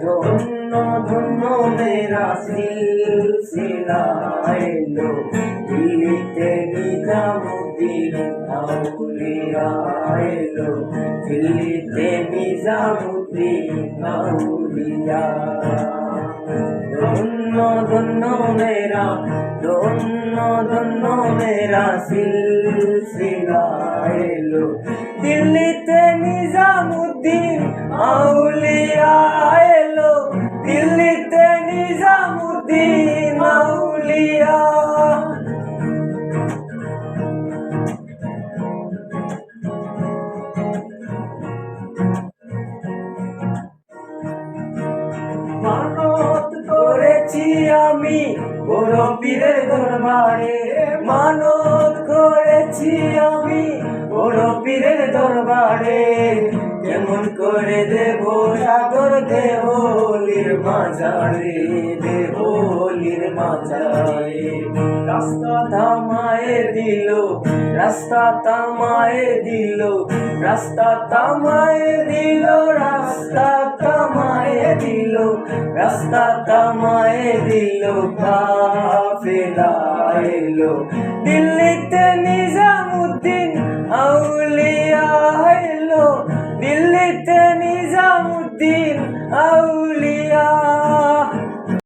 ধন্য ধন্য মেরা সিলসিলা এলো দিল্লিতে নিজামুদ্দিন আউলিয়া এলো দিল্লিতে নিজামুদ্দিন আউলিয়া ধন্য ধন্য মেরা সিলসিলা এলো দিল্লিতে নিজামুদ্দিন আউলিয়া এলো দিল্লিতে নিজামুদ্দিন আউলিয়া মানত করেছি আমি বড় পীরের দরবারে মানত করেছি আমি বড় পীরের দরবারে কেমন করে দেব সাগর দেহলির মাঝারে দেহলির মাঝারে রাস্তা থামায়ে দিল রাস্তা থামায়ে দিল রাস্তা থামায়ে দিল রাস্তা থামায়ে দিল রাস্তা থামায়ে দিল কাফেলা এলো দিল্লিতে নিজামুদ্দিন আউলিয়া এলো দিল্লিতে নিজামুদ্দিন আউলিয়া